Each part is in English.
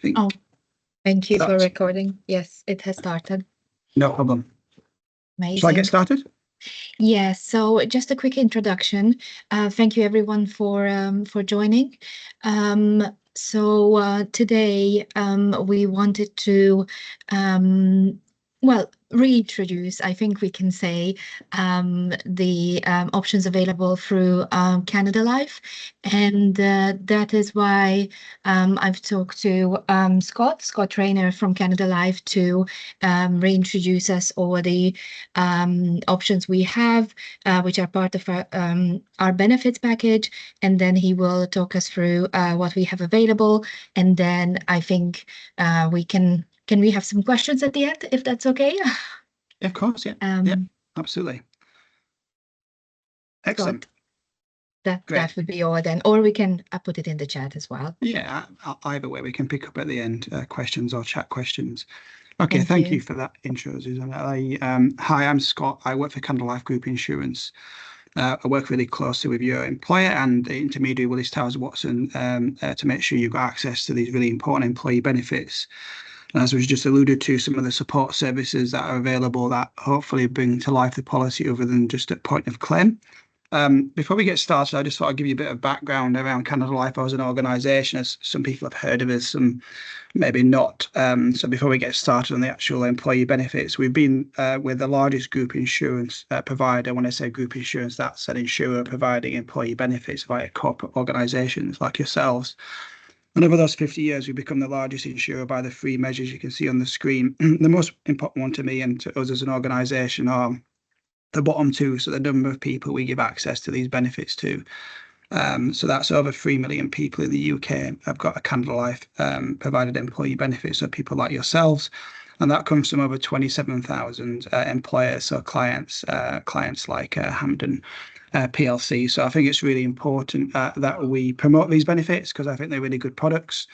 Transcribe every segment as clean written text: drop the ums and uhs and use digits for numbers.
think Oh, thank you for that's recording. Yes, it has started. no problem. Amazing. Shall I get started? Yes, so just a quick introduction. Thank you everyone for joining. Today we wanted to reintroduce, I think we can say, the options available through Canada Life, and that is why I've talked to Scott Trainer from Canada Life to reintroduce us all the options we have, which are part of our benefits package, and then he will talk us through what we have available, and then I think we can we have some questions at the end, if that's okay? Of course, yeah. Yeah, absolutely. Excellent. That would be all then, or we can put it in the chat as well. Yeah, either way, we can pick up at the end questions or chat questions. Okay, thank you for that intro, Susanna. Hi, I'm Scott. I work for Canada Life Group Insurance. I work really closely with your employer and the intermediary, Willis Towers Watson, to make sure you've got access to these really important employee benefits. As was just alluded to, some of the support services that are available that hopefully bring to life the policy other than just at point of claim. Before we get started, I just thought I'd give you a bit of background around Canada Life as an organisation, as some people have heard of us, some maybe not. So before we get started on the actual employee benefits, we've been with the largest group insurance provider. When I say group insurance, that's an insurer providing employee benefits via corporate organisations like yourselves. And over those 50 years, we've become the largest insurer by the three measures you can see on the screen. The most important one to me and to us as an organisation are the bottom two, so the number of people we give access to these benefits to. So that's over 3 million people in the UK have got a Canada Life provided employee benefits, so people like yourselves. And that comes from over 27,000 employers, so clients like Hampden PLC. So I think it's really important that we promote these benefits because I think they're really good products.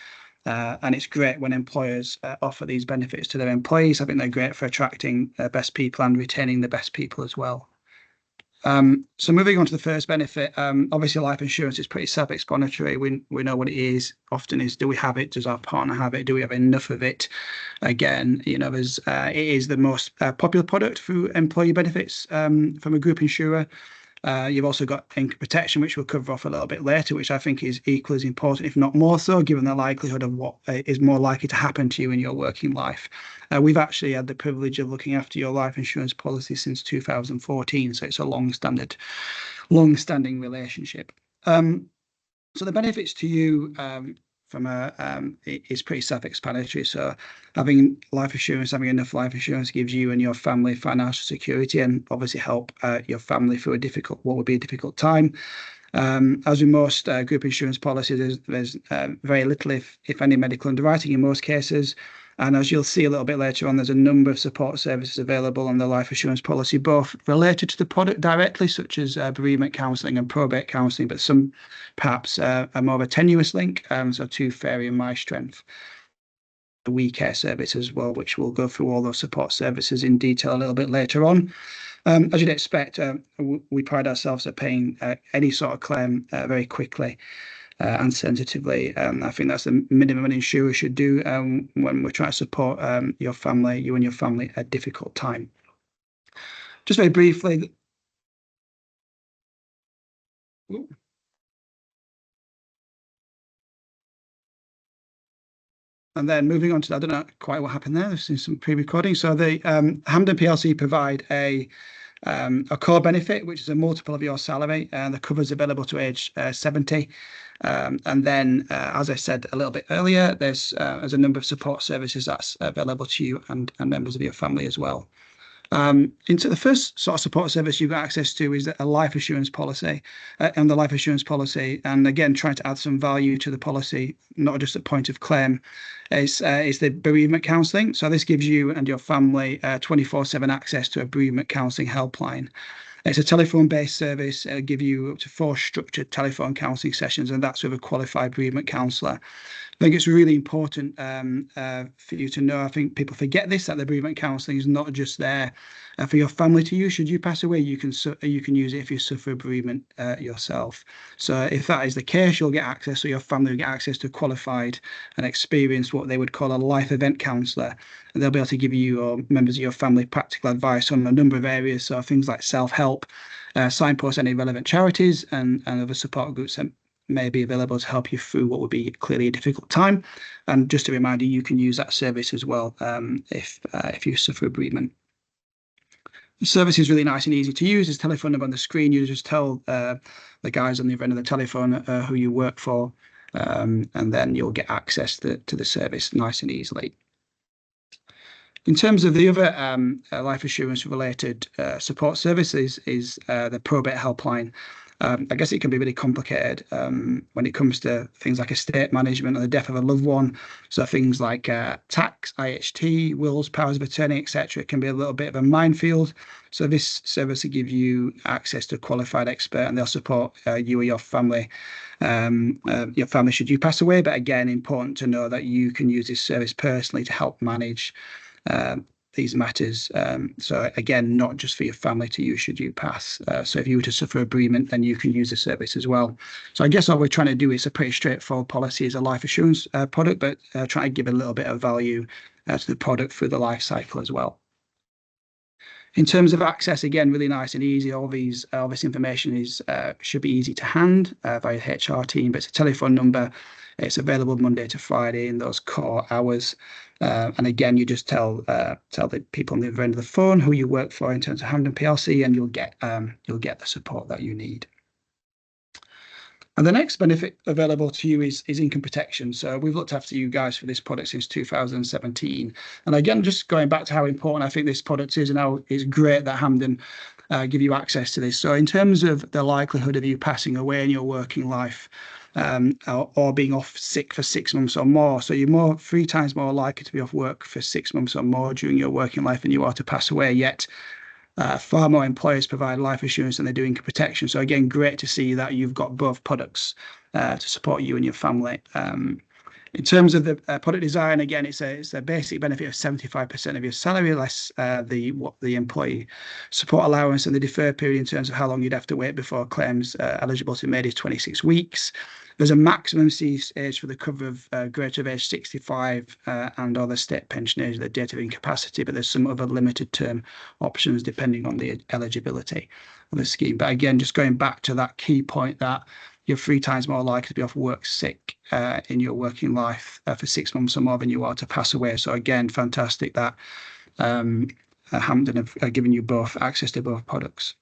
And it's great when employers offer these benefits to their employees. I think they're great for attracting the best people and retaining the best people as well. So moving on to the first benefit, obviously life insurance is pretty self-explanatory. We know what it is. Often is, do we have it? Does our partner have it? Do we have enough of it? Again, it is the most popular product through employee benefits from a group insurer. You've also got income protection, which we'll cover off a little bit later, which I think is equally as important, if not more so, given the likelihood of what is more likely to happen to you in your working life. We've actually had the privilege of looking after your life insurance policy since 2014, so it's a long-standing relationship. So the benefits to you is pretty self-explanatory. So having life insurance, having enough life insurance gives you and your family financial security and obviously help your family through what would be a difficult time. As with most group insurance policies, there's very little, if any, medical underwriting in most cases. And as you'll see a little bit later on, there's a number of support services available on the life insurance policy, both related to the product directly, such as bereavement counselling and probate counselling, but some perhaps are more of a tenuous link. So to Fairy and My Strength, the We Care service as well, which we'll go through all those support services in detail a little bit later on. As you'd expect, we pride ourselves at paying any sort of claim very quickly and sensitively. I think that's the minimum an insurer should do when we're trying to support you and your family at a difficult time. Just very briefly. And then moving on to, I don't know quite what happened there. There's some pre-recording. So the Hampden PLC provide a core benefit, which is a multiple of your salary, and the cover is available to age 70. And then, as I said a little bit earlier, there's a number of support services that's available to you and members of your family as well. Into the first sort of support service you've got access to is a life insurance policy, and the life insurance policy, and again trying to add some value to the policy, not just at point of claim, is the bereavement counselling. So this gives you and your family 24/7 access to a bereavement counselling helpline. It's a telephone-based service. It'll give you up to 4 structured telephone counselling sessions, and that's with a qualified bereavement counsellor. I think it's really important for you to know. I think people forget this, that the bereavement counselling is not just there for your family to use. Should you pass away, you can use it if you suffer bereavement yourself. So if that is the case, you'll get access, or your family will get access to qualified and experienced, what they would call a life event counsellor. And they'll be able to give you or members of your family practical advice on a number of areas. So things like self-help, signpost any relevant charities and other support groups that may be available to help you through what would be clearly a difficult time. And just a reminder, you can use that service as well if you suffer bereavement. The service is really nice and easy to use. There's a telephone number on the screen. You just tell the guys on the other end of the telephone who you work for, and then you'll get access to the service nice and easily. In terms of the other life assurance related support services is the probate helpline. I guess it can be really complicated when it comes to things like estate management or the death of a loved one. So things like tax, IHT, wills, powers of attorney, etc. It can be a little bit of a minefield. So this service will give you access to a qualified expert, and they'll support you or your family. Should you pass away. But again, important to know that you can use this service personally to help manage these matters. So again, not just for your family to use should you pass. So if you were to suffer a bereavement, then you can use the service as well. So I guess all we're trying to do is a pretty straightforward policy as a life assurance product, but trying to give a little bit of value to the product through the life cycle as well. In terms of access, again, really nice and easy. All this information is should be easy to hand via the HR team, but it's a telephone number. It's available Monday to Friday in those core hours. And again, you just tell the people on the other end of the phone who you work for in terms of Hampden PLC, and you'll get the support that you need. And the next benefit available to you is income protection. So we've looked after you guys for this product since 2017. And again, just going back to how important I think this product is, and how it's great that Hampden give you access to this. So in terms of the likelihood of you passing away in your working life, or being off sick for 6 months or more. So you're 3 times more likely to be off work for 6 months or more during your working life than you are to pass away. Yet far more employers provide life assurance than they do income protection. So again, great to see that you've got both products to support you and your family. In terms of the product design, again, it's a basic benefit of 75% of your salary, less the employee support allowance, and the deferred period in terms of how long you'd have to wait before claims eligibility made is 26 weeks. There's a maximum cease age for the cover of greater of age 65 and other state pension age at the date of incapacity, but there's some other limited term options depending on the eligibility of the scheme. But again, just going back to that key point that you're 3 times more likely to be off work sick in your working life for 6 months or more than you are to pass away. So again, fantastic that Hampden have given you both access to both products.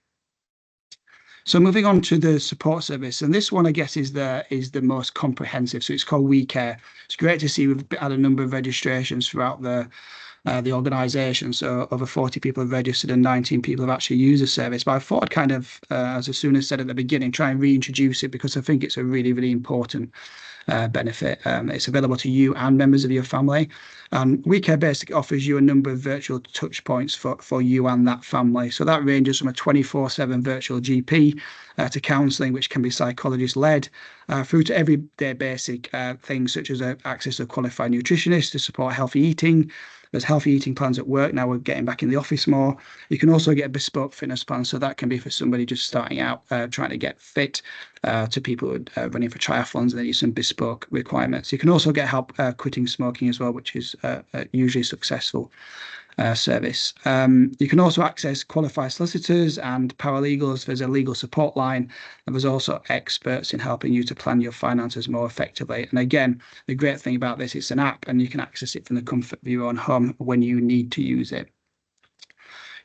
So moving on to the support service, and this one I guess is the most comprehensive. So it's called We Care. It's great to see we've had a number of registrations throughout the organisation. So over 40 people have registered and 19 people have actually used the service. But I thought I'd kind of, as soon as said at the beginning, try and reintroduce it because I think it's a really, really important benefit. It's available to you and members of your family. We Care basically offers you a number of virtual touch points for you and that family. So that ranges from a 24/7 virtual GP to counselling, which can be psychologist-led, through to everyday basic things such as access to a qualified nutritionist to support healthy eating. There's healthy eating plans at work. Now we're getting back in the office more. You can also get a bespoke fitness plan. So that can be for somebody just starting out, trying to get fit, to people who are running for triathlons, and they need some bespoke requirements. You can also get help quitting smoking as well, which is usually successful service. You can also access qualified solicitors and paralegals. There's a legal support line, and there's also experts in helping you to plan your finances more effectively. And again, the great thing about this, it's an app and you can access it from the comfort of your own home when you need to use it.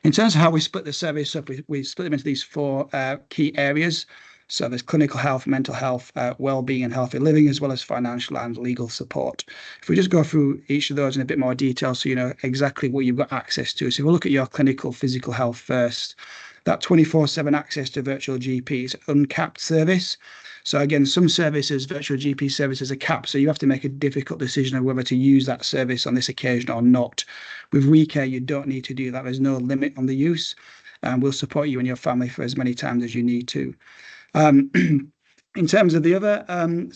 In terms of how we split the service up, we split them into these 4 key areas. So there's clinical health, mental health, well-being and healthy living, as well as financial and legal support. If we just go through each of those in a bit more detail so you know exactly what you've got access to. So if we look at your clinical physical health first, that 24/7 access to virtual GP is an uncapped service. So again, some services, virtual GP services are capped, so you have to make a difficult decision of whether to use that service on this occasion or not. With We Care, you don't need to do that. There's no limit on the use, and we'll support you and your family for as many times as you need to. In terms of the other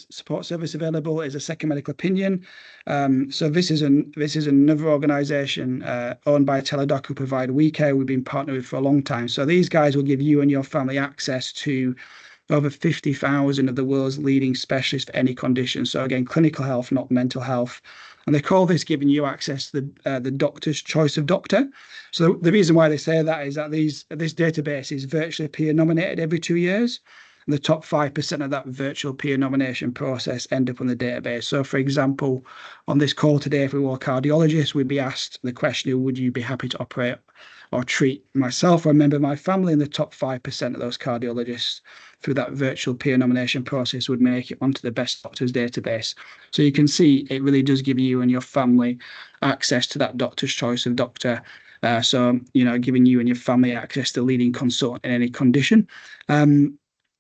support service available is a second medical opinion. So this is another organisation owned by Teladoc who provide WeCare. We've been partnered with for a long time. So these guys will give you and your family access to over 50,000 of the world's leading specialists for any condition. So again, clinical health, not mental health. And they call this giving you access to the doctor's choice of doctor. So the reason why they say that is that this database is virtually peer nominated every 2 years. And the top 5% of that virtual peer nomination process end up on the database. So for example, on this call today, if we were cardiologists, we'd be asked the question, would you be happy to operate or treat myself or a member of my family? And the top 5% of those cardiologists through that virtual peer nomination process would make it onto the best doctors database. So you can see it really does give you and your family access to that doctor's choice of doctor. So, giving you and your family access to leading consultant in any condition.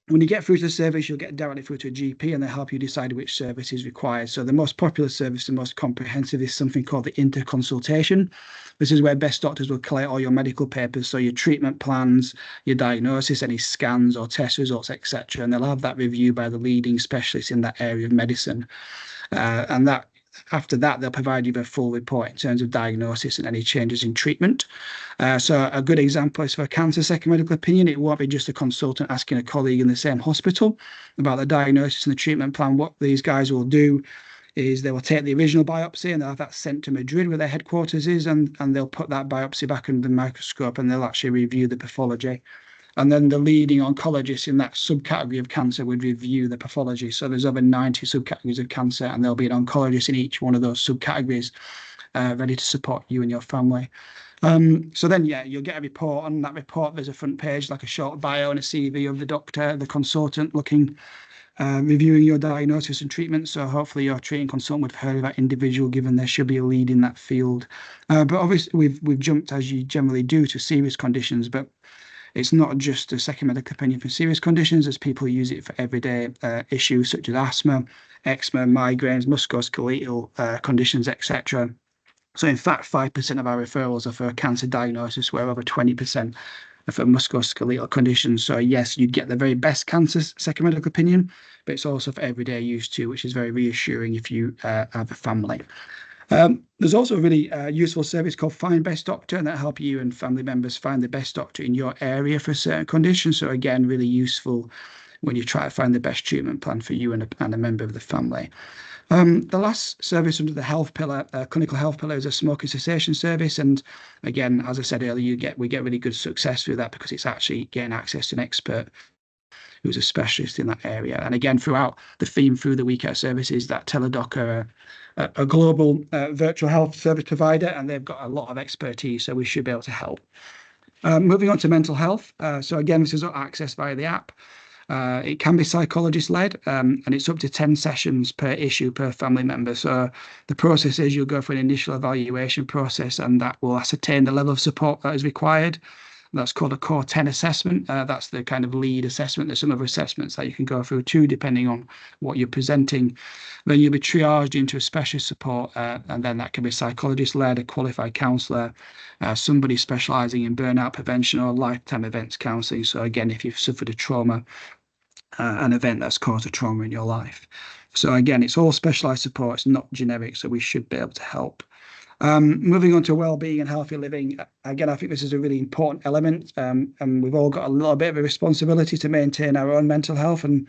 When you get through to the service, you'll get directly through to a GP and they'll help you decide which service is required. So the most popular service, the most comprehensive, is something called the interconsultation. This is where best doctors will collect all your medical papers, so your treatment plans, your diagnosis, any scans or test results, etc. And they'll have that reviewed by the leading specialists in that area of medicine. After that, they'll provide you with a full report in terms of diagnosis and any changes in treatment. So a good example is for a cancer second medical opinion. It won't be just a consultant asking a colleague in the same hospital about the diagnosis and the treatment plan. What these guys will do is they will take the original biopsy and they'll have that sent to Madrid where their headquarters is, and they'll put that biopsy back under the microscope and they'll actually review the pathology. And then the leading oncologist in that subcategory of cancer would review the pathology. So there's over 90 subcategories of cancer, and there'll be an oncologist in each one of those subcategories ready to support you and your family. So then, you'll get a report. On that report, there's a front page, like a short bio and a CV of the doctor, the consultant reviewing your diagnosis and treatment. So hopefully your treating consultant would have heard of that individual, given there should be a lead in that field. But obviously we've jumped, as you generally do, to serious conditions, but it's not just a second medical opinion for serious conditions, as people use it for everyday issues such as asthma, eczema, migraines, musculoskeletal conditions, etc. So in fact, 5% of our referrals are for a cancer diagnosis, where over 20% are for musculoskeletal conditions. So yes, you'd get the very best cancer second medical opinion, but it's also for everyday use too, which is very reassuring if you have a family. There's also a really useful service called Find Best Doctor, and that help you and family members find the best doctor in your area for a certain condition. So again, really useful when you try to find the best treatment plan for you and a member of the family. The last service under the health pillar, clinical health pillar, is a smoking cessation service. And again, as I said earlier, we get really good success through that because it's actually getting access to an expert who's a specialist in that area. And again, throughout the theme through the WeCare services, that Teladoc are a global virtual health service provider, and they've got a lot of expertise, so we should be able to help. Moving on to mental health. So again, this is accessed via the app. It can be psychologist-led, and it's up to 10 sessions per issue per family member. So the process is you'll go for an initial evaluation process, and that will ascertain the level of support that is required. That's called a Core 10 assessment. That's the kind of lead assessment. There's some other assessments that you can go through too, depending on what you're presenting. Then you'll be triaged into a specialist support, and then that can be psychologist-led, a qualified counsellor, somebody specialising in burnout prevention or lifetime events counselling. So again, if you've suffered a trauma, an event that's caused a trauma in your life. So again, it's all specialised support. It's not generic, so we should be able to help. Moving on to well-being and healthy living. Again, I think this is a really important element, and we've all got a little bit of a responsibility to maintain our own mental health and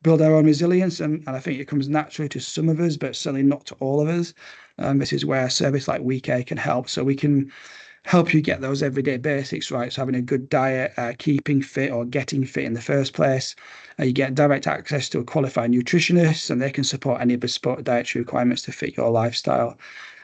build our own resilience. And I think it comes naturally to some of us, but certainly not to all of us. This is where a service like WeCare can help. So we can help you get those everyday basics right. So having a good diet, keeping fit or getting fit in the first place. You get direct access to a qualified nutritionist, and they can support any bespoke dietary requirements to fit your lifestyle.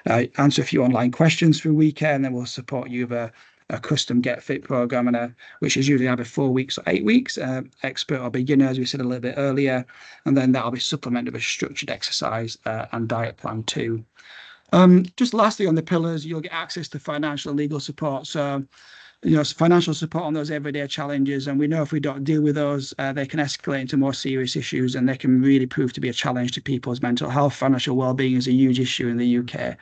Answer a few online questions through WeCare, and then we'll support you with a custom Get Fit program, which is usually either 4 weeks or 8 weeks, expert or beginner, as we said a little bit earlier. And then that'll be supplemented with a structured exercise and diet plan too. Just lastly on the pillars, you'll get access to financial and legal support. So, financial support on those everyday challenges. And we know if we don't deal with those, they can escalate into more serious issues, and they can really prove to be a challenge to people's mental health. Financial well-being is a huge issue in the UK.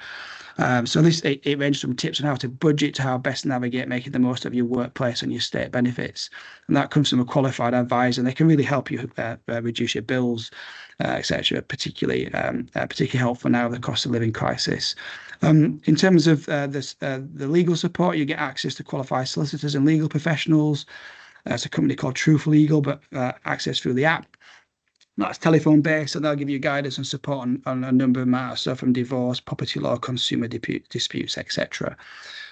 So it ranges from tips on how to budget to how best to navigate making the most of your workplace and your state benefits. And that comes from a qualified advisor, and they can really help you reduce your bills, etc. Particularly helpful now with the cost of living crisis. In terms of the legal support, you get access to qualified solicitors and legal professionals. It's a company called Truth Legal, but access through the app. That's telephone based, and they'll give you guidance and support on a number of matters, so from divorce, property law, consumer disputes, etc.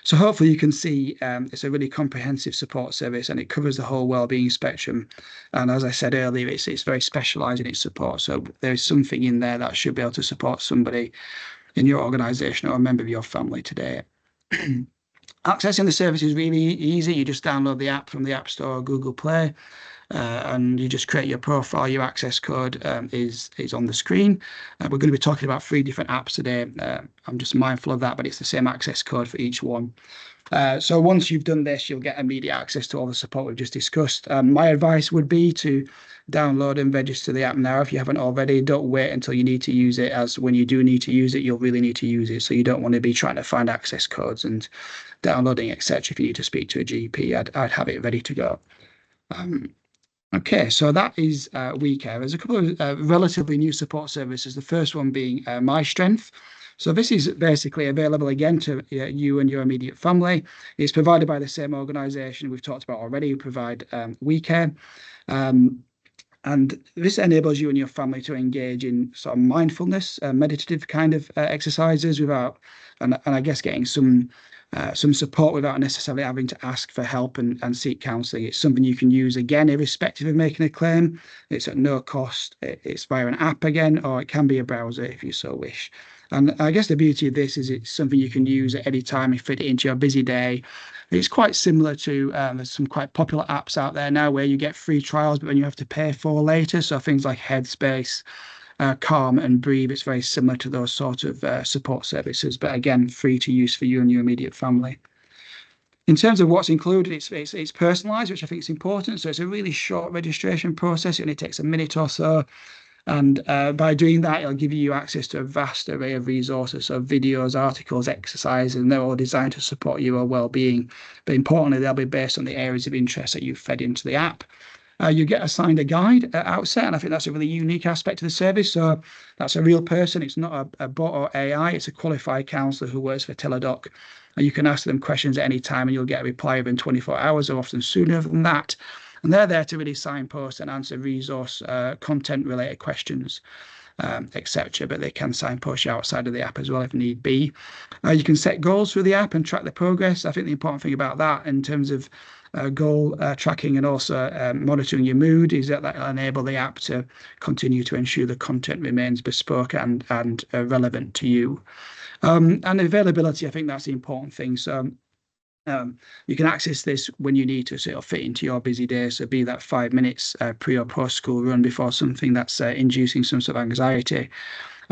So hopefully you can see it's a really comprehensive support service, and it covers the whole wellbeing spectrum. And as I said earlier, it's very specialised in its support. So there is something in there that should be able to support somebody in your organisation or a member of your family today. Accessing the service is really easy. You just download the app from the App Store or Google Play. And you just create your profile. Your access code is on the screen. We're going to be talking about 3 different apps today. I'm just mindful of that, but it's the same access code for each one. So once you've done this, you'll get immediate access to all the support we've just discussed. My advice would be to download and register the app now if you haven't already. Don't wait until you need to use it, as when you do need to use it, you'll really need to use it. So you don't want to be trying to find access codes and downloading, etc. If you need to speak to a GP, I'd have it ready to go. Okay, so that is WeCare. There's a couple of relatively new support services. The first one being My Strength. So this is basically available again to you and your immediate family. It's provided by the same organisation we've talked about already, who provide WeCare. And this enables you and your family to engage in sort of mindfulness, meditative kind of exercises without, and I guess getting some support without necessarily having to ask for help and seek counselling. It's something you can use again, irrespective of making a claim. It's at no cost. It's via an app again, or it can be a browser if you so wish. And I guess the beauty of this is it's something you can use at any time and fit it into your busy day. It's quite similar to there's some quite popular apps out there now where you get free trials, but then you have to pay for later. So things like Headspace, Calm and Breathe, it's very similar to those sort of support services, but again, free to use for you and your immediate family. In terms of what's included, it's personalised, which I think is important. So it's a really short registration process. It only takes a minute or so. And by doing that, it'll give you access to a vast array of resources, so videos, articles, exercises, and they're all designed to support your well-being. But importantly, they'll be based on the areas of interest that you've fed into the app. You get assigned a guide at outset, and I think that's a really unique aspect of the service. So that's a real person. It's not a bot or AI. It's a qualified counsellor who works for Teladoc. And you can ask them questions at any time, and you'll get a reply within 24 hours, or often sooner than that. And they're there to really signpost and answer resource content-related questions, etc. But they can signpost you outside of the app as well if need be. You can set goals through the app and track the progress. I think the important thing about that in terms of goal tracking and also monitoring your mood is that will enable the app to continue to ensure the content remains bespoke and relevant to you. And availability, I think that's the important thing. So you can access this when you need to, so it'll fit into your busy day. So be that 5 minutes pre or post school run before something that's inducing some sort of anxiety,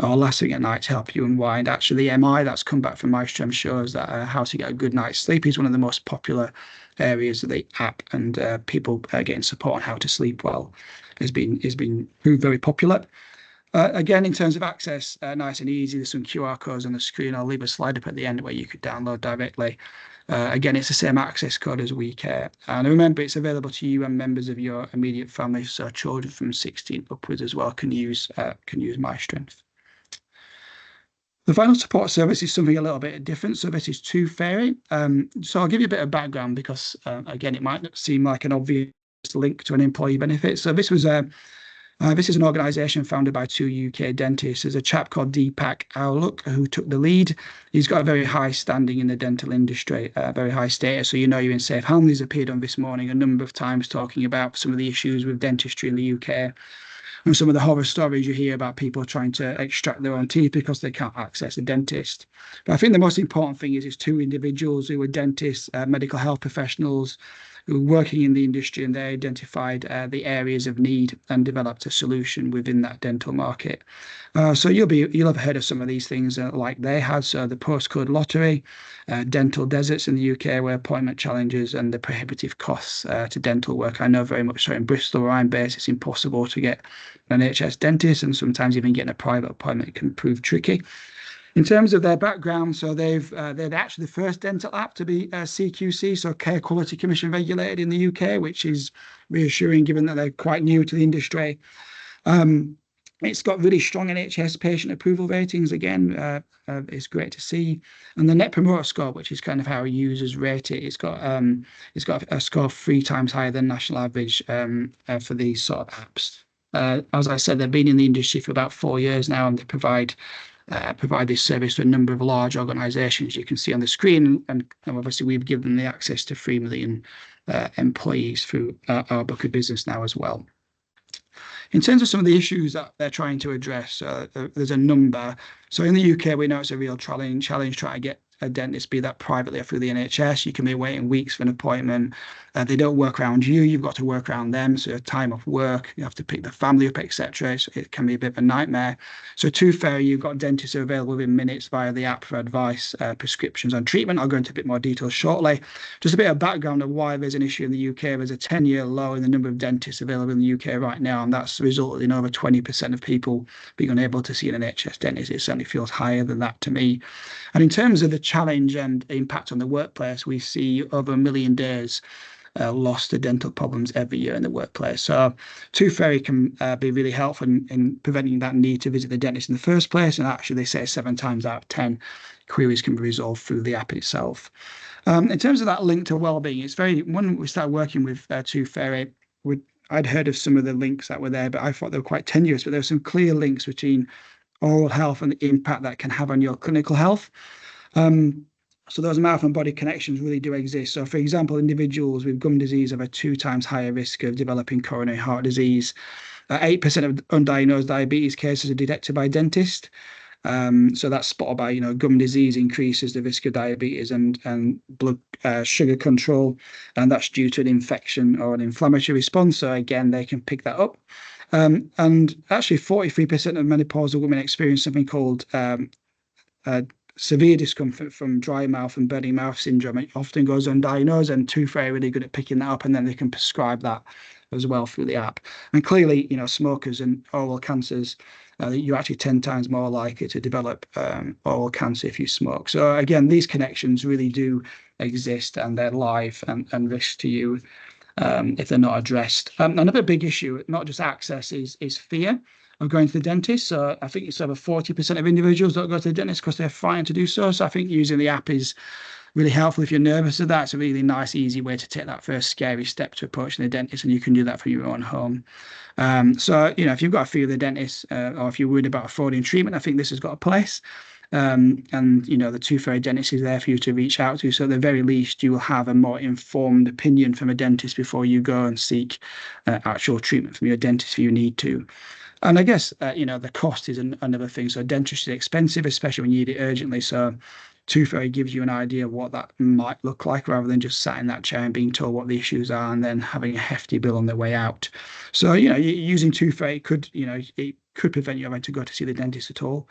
or last thing at night to help you unwind. Actually, the MI that's come back from My Strength shows that how to get a good night's sleep is one of the most popular areas of the app, and people getting support on how to sleep well has been proved very popular. Again, in terms of access, nice and easy. There's some QR codes on the screen. I'll leave a slide up at the end where you could download directly. Again, it's the same access code as WeCare. And remember, it's available to you and members of your immediate family, so children from 16 upwards as well can use My Strength. The final support service is something a little bit different. So this is Two Fairy. So I'll give you a bit of background because, again, it might not seem like an obvious link to an employee benefit. So this is an organisation founded by 2 UK dentists. There's a chap called Deepak Auluk who took the lead. He's got a very high standing in the dental industry, very high status. So you know you're in safe hands. He's appeared on This Morning a number of times talking about some of the issues with dentistry in the UK. And some of the horror stories you hear about people trying to extract their own teeth because they can't access a dentist. But I think the most important thing is it's 2 individuals who are dentists, medical health professionals, who are working in the industry, and they identified the areas of need and developed a solution within that dental market. So you'll have heard of some of these things like they had. So the postcode lottery, dental deserts in the UK, where appointment challenges and the prohibitive costs to dental work. I know very much so in Bristol, where I'm based, it's impossible to get an NHS dentist, and sometimes even getting a private appointment can prove tricky. In terms of their background, so they're actually the first dental app to be CQC, so Care Quality Commission regulated in the UK, which is reassuring given that they're quite new to the industry. It's got really strong NHS patient approval ratings. Again, it's great to see. And the Net Promoter Score, which is kind of how users rate it, it's got a score 3 times higher than national average for these sort of apps. As I said, they've been in the industry for about 4 years now, and they provide this service to a number of large organisations you can see on the screen. And obviously, we've given them the access to 3 million employees through our book of business now as well. In terms of some of the issues that they're trying to address, there's a number. So in the UK, we know it's a real challenge trying to get a dentist, be that privately or through the NHS. You can be waiting weeks for an appointment. They don't work around you. You've got to work around them. So time off work, you have to pick the family up, etc. So it can be a bit of a nightmare. So Too Fair, you've got dentists available within minutes via the app for advice, prescriptions and treatment. I'll go into a bit more detail shortly. Just a bit of background of why there's an issue in the UK. There's a 10-year low in the number of dentists available in the UK right now, and that's resulted in over 20% of people being unable to see an NHS dentist. It certainly feels higher than that to me. And in terms of the challenge and impact on the workplace, we see over 1 million days lost to dental problems every year in the workplace. So Too Fairy can be really helpful in preventing that need to visit the dentist in the first place. And actually, they say 7 times out of 10 queries can be resolved through the app itself. In terms of that link to wellbeing, it's when we started working with Too Fairy, I'd heard of some of the links that were there, but I thought they were quite tenuous. But there were some clear links between oral health and the impact that can have on your clinical health. So those mouth and body connections really do exist. So, for example, individuals with gum disease have a 2 times higher risk of developing coronary heart disease. 8% of undiagnosed diabetes cases are detected by dentists. So that's spotted by, gum disease increases the risk of diabetes and blood sugar control, and that's due to an infection or an inflammatory response. So again, they can pick that up. And actually, 43% of menopausal women experience something called severe discomfort from dry mouth and burning mouth syndrome. It often goes undiagnosed, and Too Fair are really good at picking that up, and then they can prescribe that as well through the app. And clearly, smokers and oral cancers, you're actually 10 times more likely to develop oral cancer if you smoke. So again, these connections really do exist, and they're live and risk to you if they're not addressed. Another big issue, not just access, is fear of going to the dentist. So I think it's over 40% of individuals don't go to the dentist because they're frightened to do so. So I think using the app is really helpful if you're nervous of that. It's a really nice, easy way to take that first scary step to approaching the dentist, and you can do that from your own home. So, if you've got a fear of the dentist or if you're worried about affording treatment, I think this has got a place. And, the Too Fair dentist is there for you to reach out to. So at the very least, you will have a more informed opinion from a dentist before you go and seek actual treatment from your dentist if you need to. And I guess, the cost is another thing. So dentistry is expensive, especially when you need it urgently. So Too Fair gives you an idea of what that might look like rather than just sat in that chair and being told what the issues are and then having a hefty bill on their way out. So, using Too Fair, it could prevent you having to go to see the dentist at all.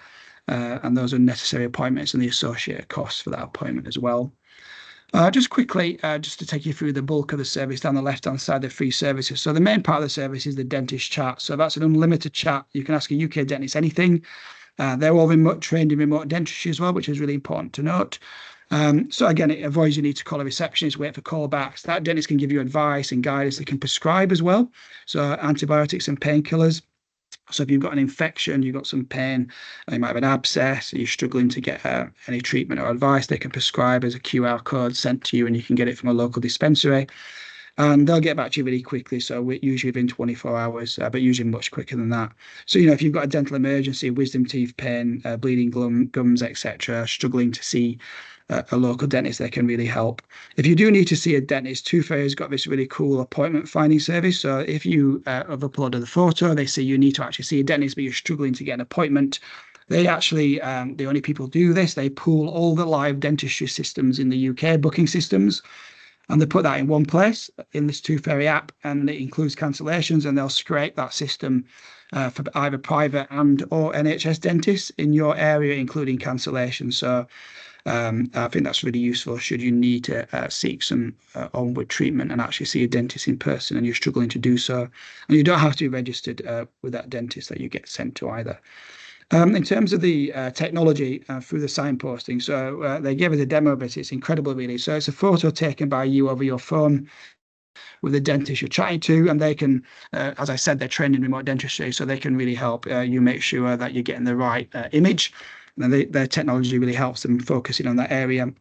And those unnecessary appointments and the associated costs for that appointment as well. Just quickly, just to take you through the bulk of the service down the left-hand side, the free services. So the main part of the service is the dentist chat. So that's an unlimited chat. You can ask a UK dentist anything. They're all trained in remote dentistry as well, which is really important to note. So again, it avoids you need to call a receptionist, wait for callbacks. That dentist can give you advice and guidance. They can prescribe as well. So antibiotics and painkillers. So if you've got an infection, you've got some pain, you might have an abscess, you're struggling to get any treatment or advice, they can prescribe as a QR code sent to you, and you can get it from a local dispensary. And they'll get back to you really quickly. So we're usually within 24 hours, but usually much quicker than that. So, if you've got a dental emergency, wisdom teeth pain, bleeding gums, etc., struggling to see a local dentist, they can really help. If you do need to see a dentist, Too Fair has got this really cool appointment finding service. So if you have uploaded the photo, they say you need to actually see a dentist, but you're struggling to get an appointment. They actually, the only people do this, they pool all the live dentistry systems in the UK, booking systems, and they put that in one place in this Too Fair app, and it includes cancellations, and they'll scrape that system for either private and or NHS dentists in your area, including cancellations. So I think that's really useful should you need to seek some onward treatment and actually see a dentist in person and you're struggling to do so. And you don't have to be registered with that dentist that you get sent to either. In terms of the technology through the signposting, so they gave us a demo of it. It's incredible, really. So it's a photo taken by you over your phone with the dentist you're chatting to, and they can, as I said, they're trained in remote dentistry, so they can really help you make sure that you're getting the right image. And their technology really helps them focusing on that area.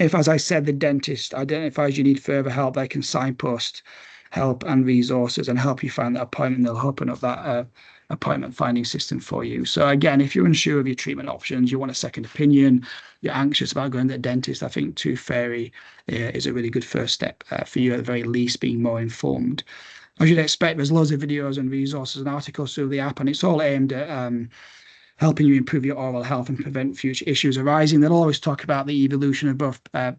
If, as I said, the dentist identifies you need further help, they can signpost help and resources and help you find that appointment. They'll open up that appointment finding system for you. So again, if you're unsure of your treatment options, you want a second opinion, you're anxious about going to the dentist, I think Tooth Fairy is a really good first step for you, at the very least, being more informed. As you'd expect, there's loads of videos and resources and articles through the app, and it's all aimed at helping you improve your oral health and prevent future issues arising. They'll always talk about the evolution of both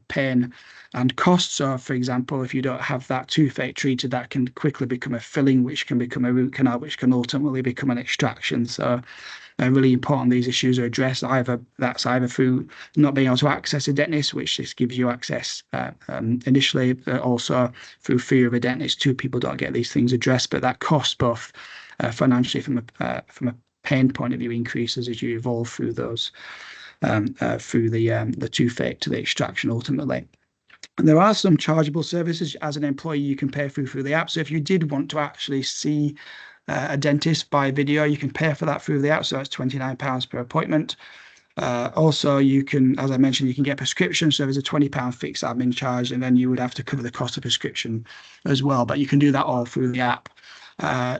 pain and cost. So, for example, if you don't have that toothache treated, that can quickly become a filling, which can become a root canal, which can ultimately become an extraction. So, really important these issues are addressed. That's either through not being able to access a dentist, which this gives you access initially, but also through fear of a dentist. Two people don't get these things addressed, but that costs both financially from a pain point of view increases as you evolve through those through the toothache to the extraction ultimately. And there are some chargeable services as an employee you can pay through the app. So if you did want to actually see a dentist by video, you can pay for that through the app. So that's £29 per appointment. Also, you can, as I mentioned, you can get prescriptions. So there's a £20 fixed admin charge, and then you would have to cover the cost of prescription as well. But you can do that all through the app.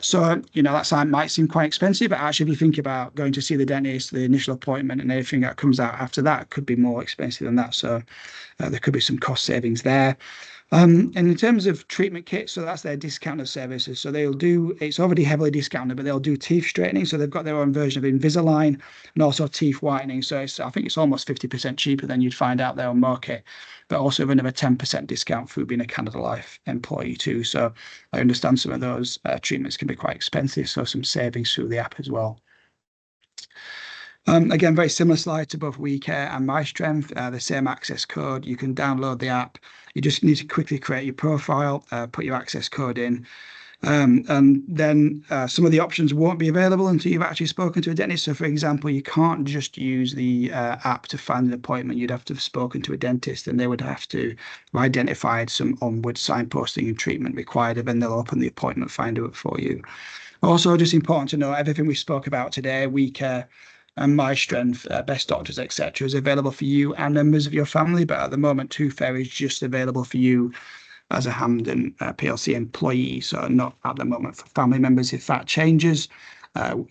So, that might seem quite expensive, but actually, if you think about going to see the dentist, the initial appointment and everything that comes out after that could be more expensive than that. So there could be some cost savings there. And in terms of treatment kits, so that's their discounted services. So it's already heavily discounted, but they'll do teeth straightening. So they've got their own version of Invisalign and also teeth whitening. So I think it's almost 50% cheaper than you'd find out there on market, but also another 10% discount through being a Canada Life employee too. So I understand some of those treatments can be quite expensive. So some savings through the app as well. Again, very similar slide to both WeCare and MyStrength, the same access code. You can download the app. You just need to quickly create your profile, put your access code in, and then some of the options won't be available until you've actually spoken to a dentist. So, for example, you can't just use the app to find an appointment. You'd have to have spoken to a dentist, and they would have to have identified some onward signposting and treatment required, and then they'll open the appointment finder up for you. Also, just important to know, everything we spoke about today, WeCare and MyStrength, Best Doctors, etc., is available for you and members of your family. But at the moment, Tooth Fairy is just available for you as a Hampden PLC employee. So not at the moment for family members. If that changes,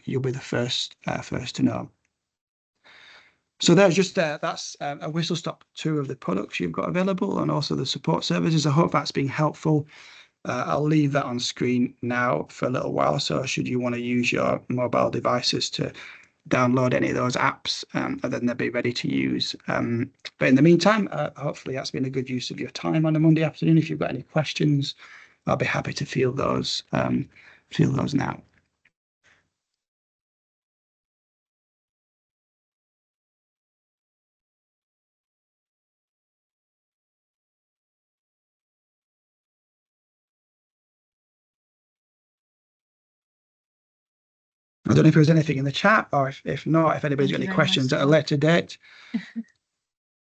you'll be the first to know. So that's a whistle-stop tour of the products you've got available and also the support services. I hope that's been helpful. I'll leave that on screen now for a little while. So should you want to use your mobile devices to download any of those apps, and then they'll be ready to use. But in the meantime, hopefully that's been a good use of your time on a Monday afternoon. If you've got any questions, I'll be happy to field those now. I don't know if there's anything in the chat, or if not, if anybody's got any questions at a later date.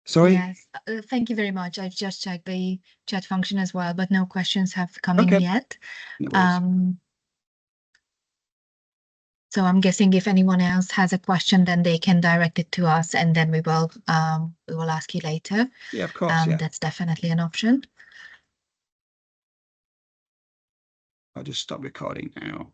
Sorry? Yes, thank you very much. I've just checked the chat function as well, but no questions have come in yet. No, so I'm guessing if anyone else has a question, then they can direct it to us, and then we will ask you later. Yeah, of course. Yeah. That's definitely an option. I'll just stop recording now.